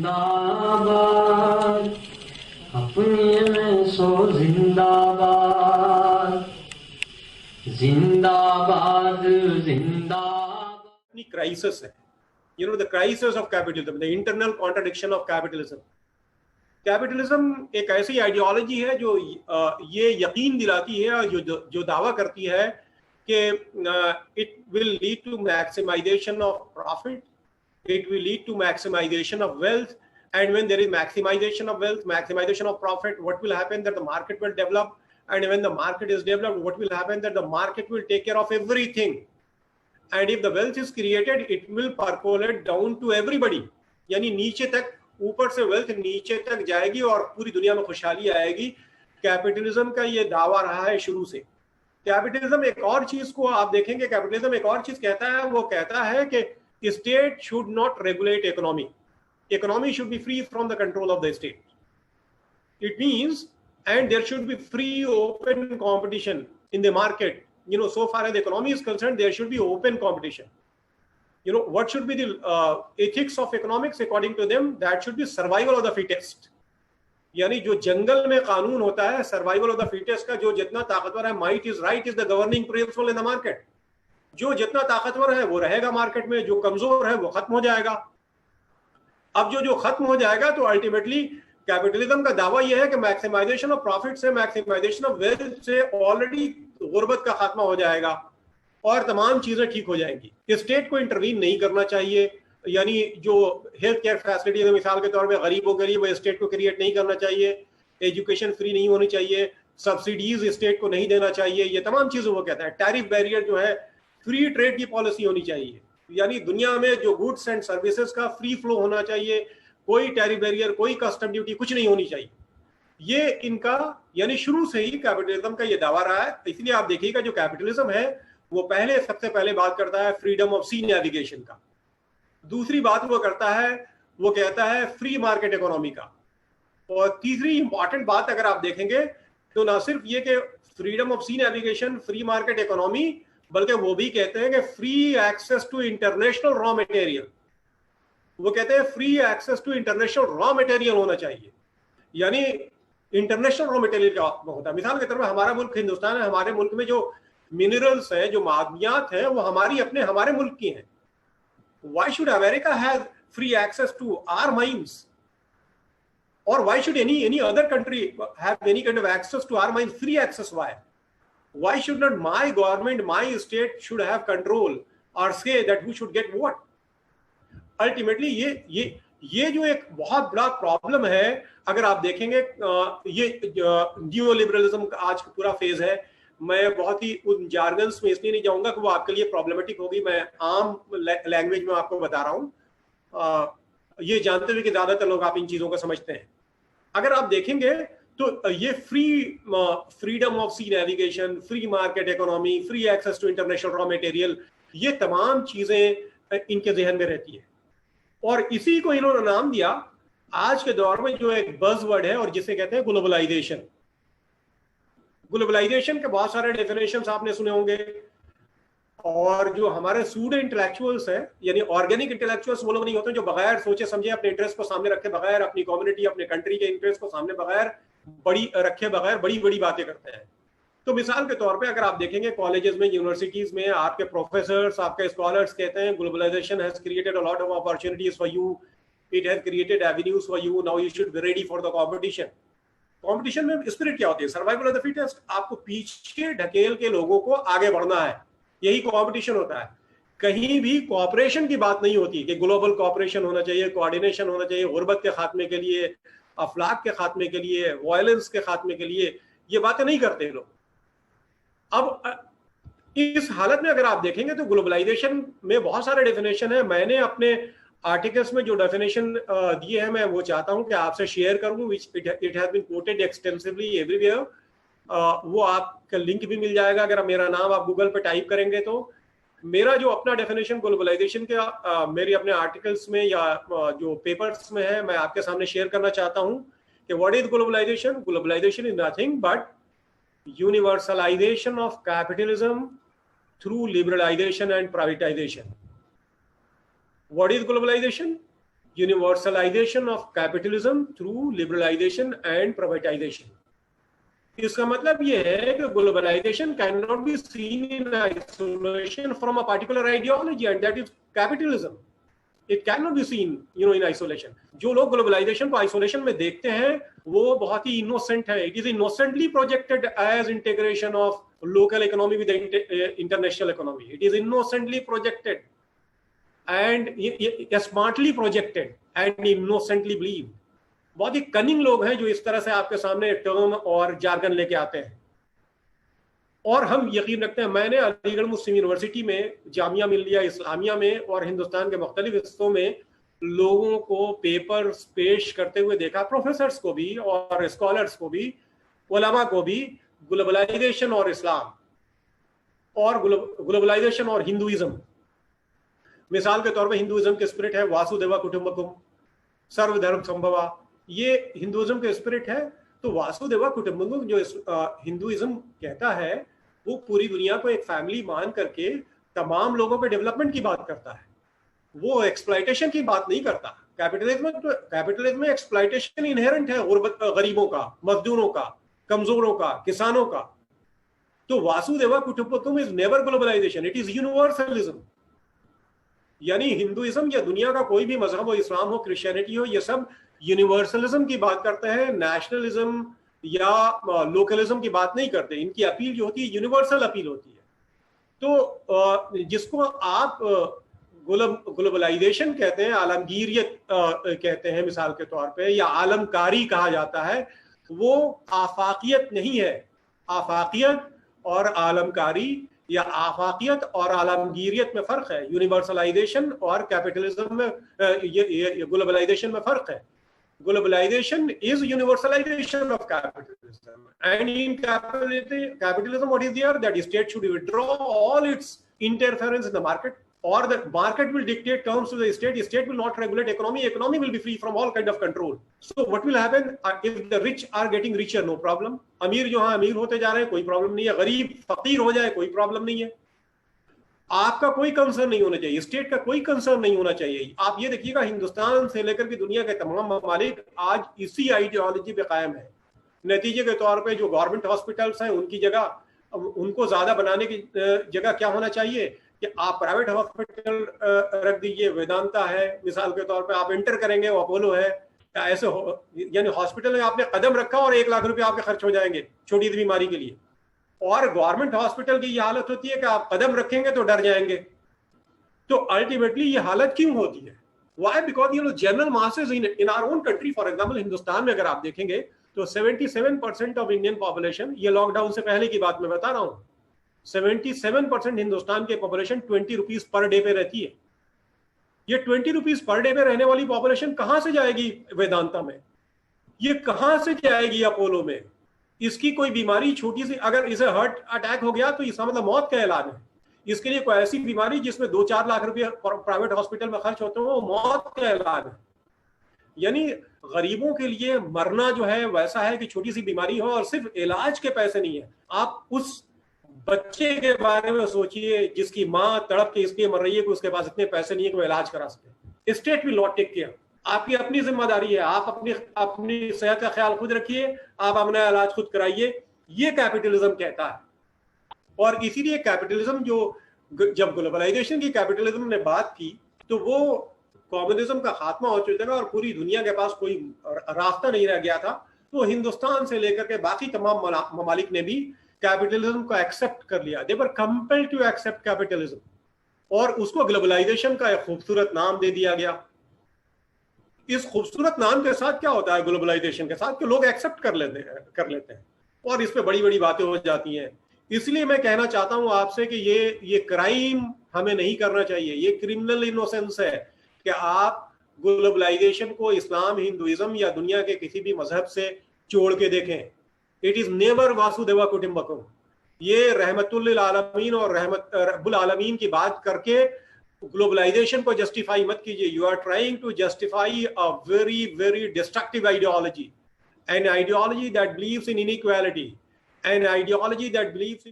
जिंदाबाद, अपने में सो जिंदाबाद, जिंदाबाद जिंदाबाद। क्राइसिस है, the crisis of capitalism, the internal contradiction of capitalism. Capitalism एक ऐसी आइडियोलॉजी है जो ये यकीन दिलाती है और जो दावा करती है कि it will lead to maximisation of profit, it will lead to maximization of wealth, and when there is maximization of wealth, maximization of profit, what will happen that the market will develop, and when the market is developed, what will happen that the market will take care of everything, and if the wealth is created, it will percolate down to everybody, यानी नीचे तक, ऊपर से wealth नीचे तक जाएगी और पूरी दुनिया में खुशहाली आएगी। कैपिटलिज्म का ये दावा रहा है शुरू से। कैपिटलिज्म एक और चीज को आप देखेंगे, कैपिटलिज्म एक और चीज कहता है, वो कहता है कि state should not regulate economy. Economy should be free from the control of the state. It means, and there should be free open competition in the market. So far as the economy is concerned, there should be open competition. What should be the ethics of economics according to them? That should be survival of the fittest. यानी जो जंगल में कानून होता है, survival of the fittest का, जो जितना ताकतवर है, might is right is the governing principle in the market. जो जितना ताकतवर है वो रहेगा मार्केट में, जो कमजोर है वो खत्म हो जाएगा। अब जो खत्म हो जाएगा, तो अल्टीमेटली कैपिटलिज्म का दावा यह है कि मैक्सिमाइजेशन ऑफ प्रॉफिट से, मैक्सिमाइजेशन ऑफ वेल्थ से ऑलरेडी गुर्बत का खात्मा हो जाएगा और तमाम चीजें ठीक हो जाएंगी। स्टेट को इंटरवीन नहीं करना चाहिए, यानी जो हेल्थ केयर फैसिलिटी मिसाल के तौर पर गरीबों के लिए, वो स्टेट को क्रिएट नहीं करना चाहिए। एजुकेशन फ्री नहीं होनी चाहिए, सब्सिडीज स्टेट को नहीं देना चाहिए, ये तमाम चीजें वो कहता है। टैरिफ बैरियर जो है, फ्री ट्रेड की पॉलिसी होनी चाहिए, यानी दुनिया में जो गुड्स एंड सर्विसेज का फ्री फ्लो होना चाहिए, कोई टैरिफ बैरियर, कोई कस्टम ड्यूटी, कुछ नहीं होनी चाहिए। ये इनका यानी शुरू से ही कैपिटलिज्म का ये दावा रहा है। इसलिए आप देखिएगा जो कैपिटलिज्म है वो सबसे पहले बात करता है फ्रीडम ऑफ सी नेविगेशन का। दूसरी बात वो करता है, वो कहता है फ्री मार्केट इकोनॉमी का। और तीसरी इंपॉर्टेंट बात अगर आप देखेंगे तो ना सिर्फ ये कि freedom of sea navigation, free market economy, बल्कि वो भी कहते हैं कि free access to international raw material. वो कहते हैं free access to international raw material होना चाहिए, यानी इंटरनेशनल रॉ मटेरियल का होता है। मिसाल के तौर पर हमारा मुल्क हिंदुस्तान है, हमारे मुल्क में जो मिनरल्स हैं, जो मादनियात हैं, वो हमारे मुल्क की हैं। Why should America have free access to our mines, और why should any other country have any kind of access to our mines, free access? Why should not my government, my state should have control or say that who should get what? Ultimately ये जो एक बहुत बड़ा problem है, अगर आप देखेंगे ये न्यू लिबरलिज्म का आज पूरा फेज है। मैं बहुत ही उन जार्गन्स में इसलिए नहीं जाऊंगा कि वो आपके लिए प्रॉब्लमेटिक होगी, मैं आम लैंग्वेज में आपको बता रहा हूँ, ये जानते हुए कि ज्यादातर लोग आप इन चीजों को समझते हैं। अगर आप देखेंगे तो ये freedom of sea navigation, free market economy, free access to international raw material, ये तमाम चीजें इनके जहन में रहती है। और इसी को इन्होंने नाम दिया आज के दौर में जो एक बज़वर्ड है और जिसे कहते हैं ग्लोबलाइजेशन। ग्लोबलाइजेशन के बहुत सारे डेफिनेशंस आपने सुने होंगे, और जो हमारे सूडो इंटेलेक्चुअल्स हैं, यानी ऑर्गेनिक इंटेलेक्चुअल्स, वो लोग नहीं होते जो बगैर सोचे समझे, अपने इंटरेस्ट को सामने रखे बगैर, अपनी कम्युनिटी, अपने कंट्री के इंटरेस्ट को सामने बड़ी बड़ी बातें करते हैं। तो मिसाल के तौर पे अगर आप देखेंगे कॉलेजेस में, यूनिवर्सिटीज में, आपके प्रोफेसर्स, आपके स्कॉलर्स कहते हैं globalisation has created a lot of opportunities for you, it has created avenues for you, now you should be ready for the competition. Competition में स्पिरिट क्या होती है? Survival of the fittest. आपको पीछे ढकेल के लोगों को आगे बढ़ना है, यही कंपटीशन होता है। कहीं भी कोऑपरेशन की बात नहीं होती कि ग्लोबल कोऑपरेशन होना चाहिए, कोऑर्डिनेशन होना चाहिए गुर्बत के खात्मे के लिए, अफलाक के खात्मे के लिए, वायलेंस के खात्मे के लिए, ये बातें नहीं करते लोग। अब इस हालत में अगर आप देखेंगे तो ग्लोबलाइजेशन में बहुत सारे डेफिनेशन है। मैंने अपने आर्टिकल्स में जो डेफिनेशन दिए हैं, मैं वो चाहता हूं कि आपसे शेयर करूं, which it has been quoted extensively everywhere. वो आपका लिंक भी मिल जाएगा, अगर मेरा नाम आप गूगल पे टाइप करेंगे तो। मेरा जो अपना डेफिनेशन ग्लोबलाइजेशन का मेरे अपने आर्टिकल्स में या जो पेपर्स में है, मैं आपके सामने शेयर करना चाहता हूं कि what is globalisation. Globalisation is nothing but universalisation of capitalism through liberalisation and privatisation. What is globalization? Universalisation of capitalism through liberalisation and privatisation. इसका मतलब ये है कि globalisation can not be seen in isolation from a particular ideology and that is capitalism. It can not be seen in isolation. जो लोग globalisation को isolation में देखते हैं वो बहुत ही इनोसेंट है। It is innocently projected as integration of local economy with international economy. It is innocently projected and smartly projected and innocently believe. बहुत ही कनिंग लोग हैं जो इस तरह से आपके सामने टर्म और जार्गन लेके आते हैं। और हम यकीन रखते हैं, मैंने अलीगढ़ मुस्लिम यूनिवर्सिटी में, जामिया मिल्लिया इस्लामिया में और हिंदुस्तान के मुख्तलिफ हिस्सों में लोगों को पेपर्स पेश करते हुए देखा, प्रोफेसर्स को भी और स्कॉलर्स को भी, उलमा को भी, ग्लोबलाइजेशन और इस्लाम और ग्लोबलाइजेशन और हिंदुइज्म। मिसाल के तौर पर हिंदुइज्म के स्पिरिट है वासुदेवा कुटुंबकम, सर्वधर्म संभवा, ये हिंदुइज्म के स्पिरिट है। तो वासुदेवा कुटुंबकम जो हिंदुइज्म कहता है वो पूरी दुनिया को एक फैमिली मान करके तमाम लोगों के डेवलपमेंट की बात करता है, वो एक्सप्लॉयटेशन की बात नहीं करता। कैपिटलिज्म में एक्सप्लॉयटेशन इनहेरेंट है, गरीबों का, मजदूरों का, कमजोरों का, किसानों का। तो वासुदेवा कुटुंबकम is never globalization, it is universalism. यानी हिंदुइज्म या दुनिया का कोई भी मजहब हो, इस्लाम हो, क्रिश्चियनिटी हो, ये सब यूनिवर्सलिज्म की बात करते हैं, नेशनलिज्म या लोकलिज्म की बात नहीं करते। इनकी अपील जो होती है यूनिवर्सल अपील होती है। तो जिसको आप ग्लोबलाइजेशन कहते हैं, आलमगीरियत कहते हैं मिसाल के तौर पे, या आलमकारी कहा जाता है, वो आफाकियत नहीं है। आफाकियत और आलमकारी या आफाकियत और आलमगीरियत में फर्क है। यूनिवर्सलाइजेशन और कैपिटलिज्म में, ग्लोबलाइजेशन में फर्क है। Globalization is universalization of capitalism, and in capitalism what is there, that state should withdraw all its interference in the market, or the market will dictate terms to the state. State will not regulate economy will be free from all kind of control. So what will happen if the rich are getting richer? No problem. अमीर जो है अमीर होते जा रहे हैं, कोई problem नहीं है। गरीब फकीर हो जाए, कोई प्रॉब्लम नहीं है। आपका कोई कंसर्न नहीं होना चाहिए, स्टेट का कोई कंसर्न नहीं होना चाहिए। आप ये देखिएगा, हिंदुस्तान से लेकर के दुनिया के तमाम ममालिक आज इसी आइडियोलॉजी पे कायम है। नतीजे के तौर पे जो गवर्नमेंट हॉस्पिटल्स हैं उनकी जगह, उनको ज्यादा बनाने की जगह क्या होना चाहिए कि आप प्राइवेट हॉस्पिटल रख दीजिए। वेदांता है मिसाल के तौर पे, आप एंटर करेंगे वो अपोलो है, ऐसे यानी हॉस्पिटल में आपने कदम रखा और 1 लाख रुपए आपके खर्च हो जाएंगे छोटी सी बीमारी के लिए। और गवर्नमेंट हॉस्पिटल की ये हालत होती है कि आप कदम रखेंगे तो डर जाएंगे। तो अल्टीमेटली ये हालत क्यों होती है? Why? Because general masses in our own country, for example Hindustan में अगर आप देखेंगे तो 77% ऑफ इंडियन पॉपुलेशन, ये लॉकडाउन से पहले की बात मैं बता रहा हूँ, 77% हिंदुस्तान की पॉपुलेशन 20 रुपीज पर डे पे रहती है। ये 20 रुपीज पर डे पे रहने वाली पॉपुलेशन कहां से जाएगी वेदांता में? ये कहां से जाएगी अपोलो में? इसकी कोई बीमारी छोटी सी, अगर इसे हार्ट अटैक हो गया तो इसका मतलब मौत का ऐलान है। इसके लिए कोई ऐसी बीमारी जिसमें 2-4 लाख रुपए प्राइवेट हॉस्पिटल में खर्च होते हैं, वो मौत का ऐलान है। यानी गरीबों के लिए मरना जो है वैसा है कि छोटी सी बीमारी हो और सिर्फ इलाज के पैसे नहीं है। आप उस बच्चे के बारे में सोचिए जिसकी माँ तड़प के इसलिए मर रही है कि उसके पास इतने पैसे नहीं है कि वो इलाज करा सके। State will not take care. आपकी अपनी जिम्मेदारी है, आप अपनी सेहत का ख्याल खुद रखिए, आप अपना इलाज खुद कराइए। ये कैपिटलिज्म कहता है। और इसीलिए कैपिटलिज्म जब ग्लोबलाइजेशन की कैपिटलिज्म ने बात की तो वो कम्युनिज्म का खात्मा हो चुका था और पूरी दुनिया के पास कोई रास्ता नहीं रह गया था। तो हिंदुस्तान से लेकर के बाकी तमाम ममालिक ने भी कैपिटलिज्म को एक्सेप्ट कर लिया। दे वर कंपेल्ड टू एक्सेप्ट कैपिटलिज्म, और उसको ग्लोबलाइजेशन का एक खूबसूरत नाम दे दिया गया। इस खूबसूरत नाम के साथ क्या होता है ग्लोबलाइजेशन के साथ, कि लोग एक्सेप्ट कर लेते हैं और इस पे बड़ी बड़ी बातें हो जाती हैं। इसलिए मैं कहना चाहता हूं आपसे कि ये क्राइम हमें नहीं करना चाहिए। ये क्रिमिनल इनोसेंस है कि आप ग्लोबलाइजेशन को इस्लाम, हिंदुइज्म या दुनिया के किसी भी मजहब से जोड़ के देखें। इट इज नेवर वासुदेवा कुटुंबकम। ये रहमतुल्लिल आलमीन और रब्बुल आलमीन की बात करके ग्लोबलाइजेशन को जस्टिफाई मत कीजिए। You are trying to justify a very very destructive ideology, an ideology that believes in inequality, an ideology that believes in